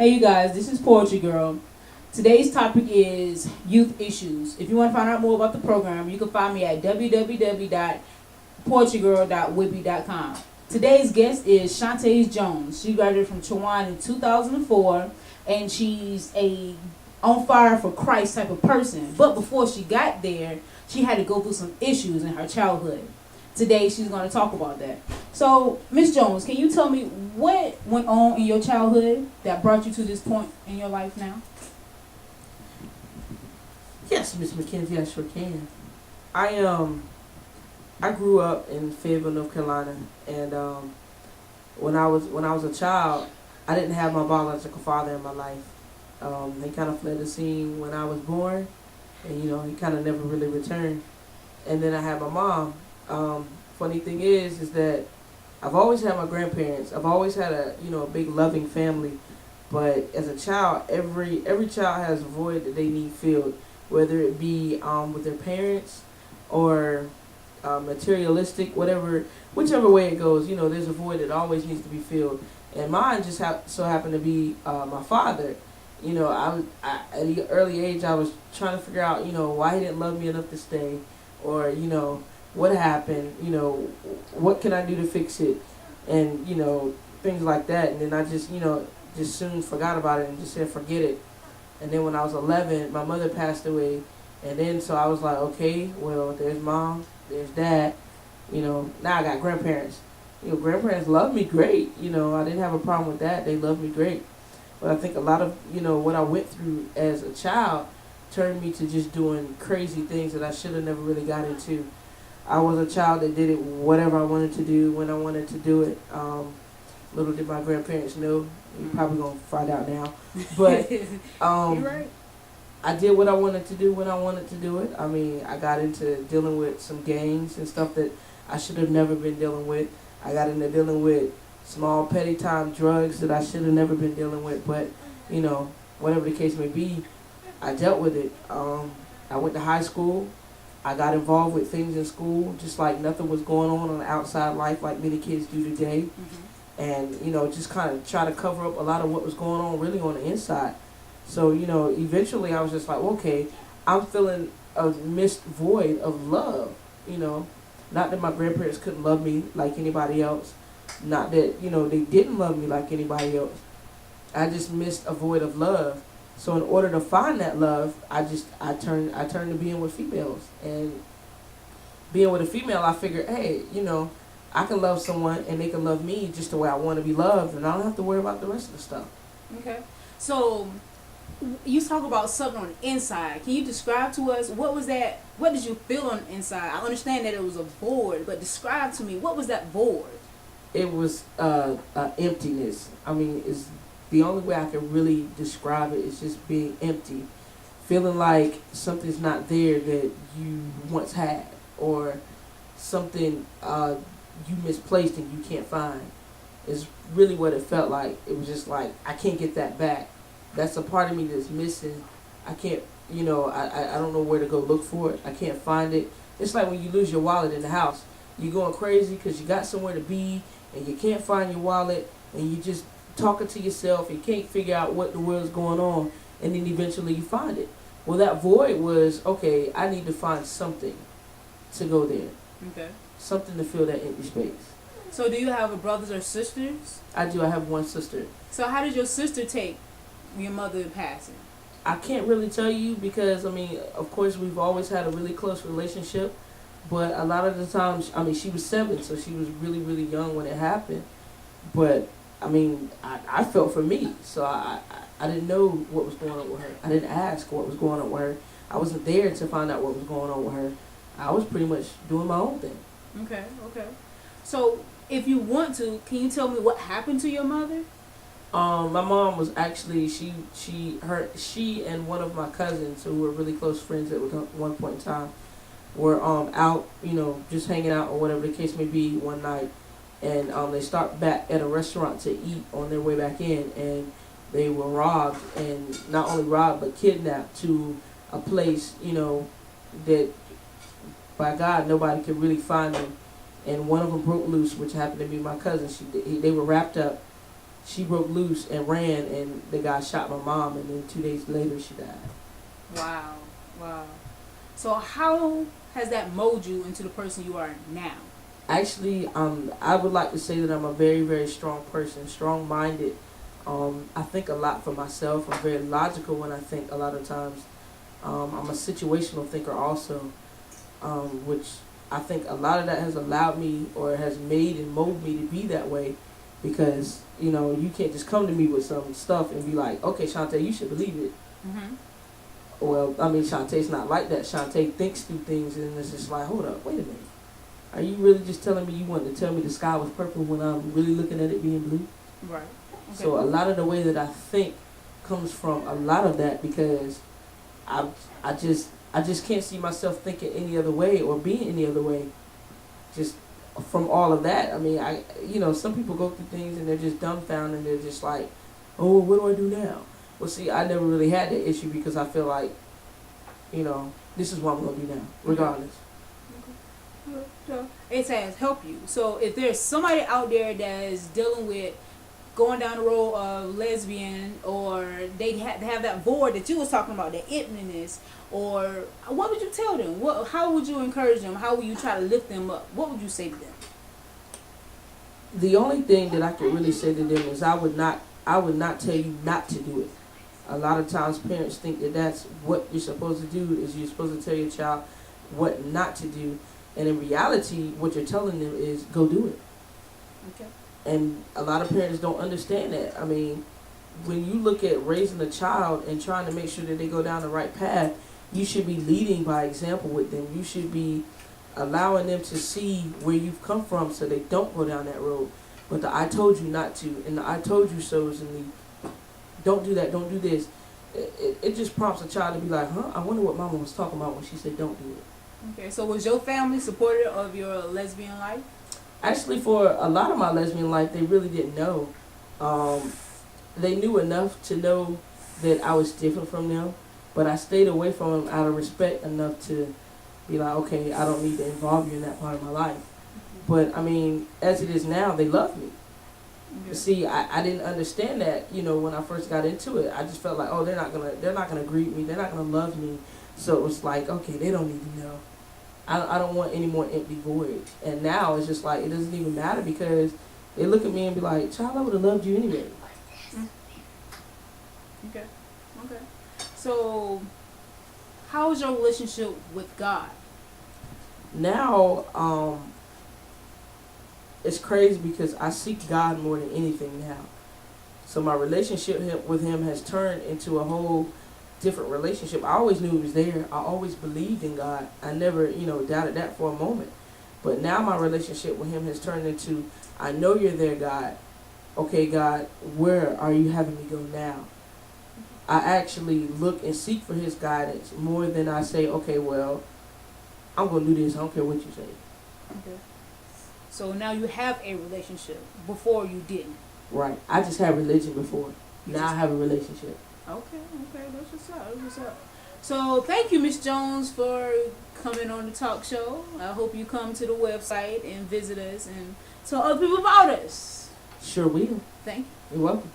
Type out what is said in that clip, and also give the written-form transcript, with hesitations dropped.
Hey you guys, this is Poetry Girl. Today's topic is youth issues. If you want to find out more about the program, you can find me at www.poetrygirl.wibby.com. Today's guest is Shantae Jones. She graduated from Chowan in 2004, and she's a on fire for Christ type of person. But before she got there, she had to go through some issues in her childhood. Today she's going to talk about that. So, Miss Jones, can you tell me what went on in your childhood that brought you to this point in your life now? Yes, Miss McKenzie, I sure can. I grew up in Fayetteville, North Carolina, and when I was a child, I didn't have my biological father in my life. He kind of fled the scene when I was born, and he kind of never really returned. And then I had my mom. Funny thing is that I've always had my grandparents. I've always had a big loving family, but as a child, every child has a void that they need filled, whether it be with their parents or materialistic, whichever way it goes. There's a void that always needs to be filled, and mine just so happened to be my father. At an early age, I was trying to figure out, why he didn't love me enough to stay, or what happened, what can I do to fix it, and things like that. And then I just soon forgot about it and just said forget it. And then when I was 11, my mother passed away, and then so I was like, okay, well, there's mom, there's dad, now I got grandparents. Grandparents love me great. I didn't have a problem with that. They loved me great. But I think a lot of what I went through as a child turned me to just doing crazy things that I should have never really got into. I was a child that did it whatever I wanted to do when I wanted to do it. Little did my grandparents know. You're probably gonna find out now. But You're right. I did what I wanted to do when I wanted to do it. I mean, I got into dealing with some gangs and stuff that I should have never been dealing with. I got into dealing with small petty time drugs that I should have never been dealing with. But whatever the case may be, I dealt with it. I went to high school. I got involved with things in school, just like nothing was going on the outside life like many kids do today. Mm-hmm. And, just kind of try to cover up a lot of what was going on really on the inside. So, eventually I was just like, okay, I'm feeling a missed void of love, Not that my grandparents couldn't love me like anybody else. Not that, they didn't love me like anybody else. I just missed a void of love. So in order to find that love, I turned to being with females. And being with a female, I figured, hey, I can love someone and they can love me just the way I want to be loved, and I don't have to worry about the rest of the stuff. Okay. So you talk about something on the inside. Can you describe to us what was that? What did you feel on the inside? I understand that it was a void, but describe to me, what was that void? It was emptiness. I mean, it's the only way I can really describe it is just being empty, feeling like something's not there that you once had, or something you misplaced and you can't find. Is really what it felt like. It was just like, I can't get that back. That's a part of me that's missing. I can't, I don't know where to go look for it. I can't find it. It's like when you lose your wallet in the house. You're going crazy because you got somewhere to be and you can't find your wallet, and you just talking to yourself. You can't figure out what the world's going on, and then eventually you find it. Well, that void was, okay, I need to find something to go there. Okay. Something to fill that empty space. So do you have brothers or sisters? I do. I have one sister. So how did your sister take your mother passing? I can't really tell you because, of course, we've always had a really close relationship. But a lot of the times, she was 7, so she was really, really young when it happened. But, I felt for me. So I didn't know what was going on with her. I didn't ask what was going on with her. I wasn't there to find out what was going on with her. I was pretty much doing my own thing. Okay. So, if you want to, can you tell me what happened to your mother? My mom was actually, she and one of my cousins, who were really close friends at one point in time, were out, just hanging out or whatever the case may be one night, and they stopped back at a restaurant to eat on their way back in, and they were robbed, and not only robbed but kidnapped to a place, that by God nobody could really find them, and one of them broke loose, which happened to be my cousin. They were wrapped up, she broke loose and ran, and the guy shot my mom, and then 2 days later she died. Wow. Wow. So how has that molded you into the person you are now? Actually, I would like to say that I'm a very, very strong person, strong-minded. I think a lot for myself. I'm very logical when I think a lot of times. I'm a situational thinker also, which I think a lot of that has allowed me or has made and molded me to be that way, because, you know, you can't just come to me with some stuff and be like, okay, Shantae, you should believe it. Mm-hmm. Well, I mean, Shantae's not like that. Shantae thinks through things, and it's just like, hold up, wait a minute. Are you really just telling me you wanted to tell me the sky was purple when I'm really looking at it being blue? Right. Okay. So a lot of the way that I think comes from a lot of that, because I just can't see myself thinking any other way or being any other way. Just from all of that. I mean, some people go through things and they're just dumbfounded and they're just like, oh, what do I do now? Well, see, I never really had that issue, because I feel like, this is what I'm going to do now, regardless. Okay. So it has helped you. So if there's somebody out there that's dealing with going down the road of lesbian, or they have that void that you was talking about, that emptiness, or what would you tell them? How would you encourage them? How would you try to lift them up? What would you say to them? The only thing that I could really say to them is I would not tell you not to do it. A lot of times parents think that that's what you're supposed to do, is you're supposed to tell your child what not to do. And in reality, what you're telling them is go do it. Okay. And a lot of parents don't understand that. I mean, when you look at raising a child and trying to make sure that they go down the right path, you should be leading by example with them. You should be allowing them to see where you've come from so they don't go down that road. But the I told you not to, and the I told you so's, and the don't do that, don't do this, it just prompts a child to be like, huh, I wonder what mama was talking about when she said don't do it. Okay, so was your family supportive of your lesbian life? Actually, for a lot of my lesbian life, they really didn't know. They knew enough to know that I was different from them, but I stayed away from them out of respect enough to be like, okay, I don't need to involve you in that part of my life. Mm-hmm. But, I mean, as it is now, they love me. Okay. See, I didn't understand that, when I first got into it. I just felt like, oh, they're not gonna greet me, they're not gonna love me. So it was like, okay, they don't need to know. I don't want any more empty voids. And now it's just like, it doesn't even matter, because they look at me and be like, child, I would have loved you anyway. Okay. So, how's your relationship with God? Now, it's crazy, because I seek God more than anything now. So my relationship with Him has turned into a whole different relationship. I always knew He was there. I always believed in God. I never, doubted that for a moment. But now my relationship with Him has turned into, I know you're there, God. Okay, God, where are you having me go now? I actually look and seek for His guidance more than I say, okay, well, I'm going to do this. I don't care what you say. Okay. So now you have a relationship. Before you didn't. Right. I just had religion before. Now I have a relationship. Okay. That's what's up. So thank you, Miss Jones, for coming on the talk show. I hope you come to the website and visit us and tell other people about us. Sure will. Thank you. You're welcome.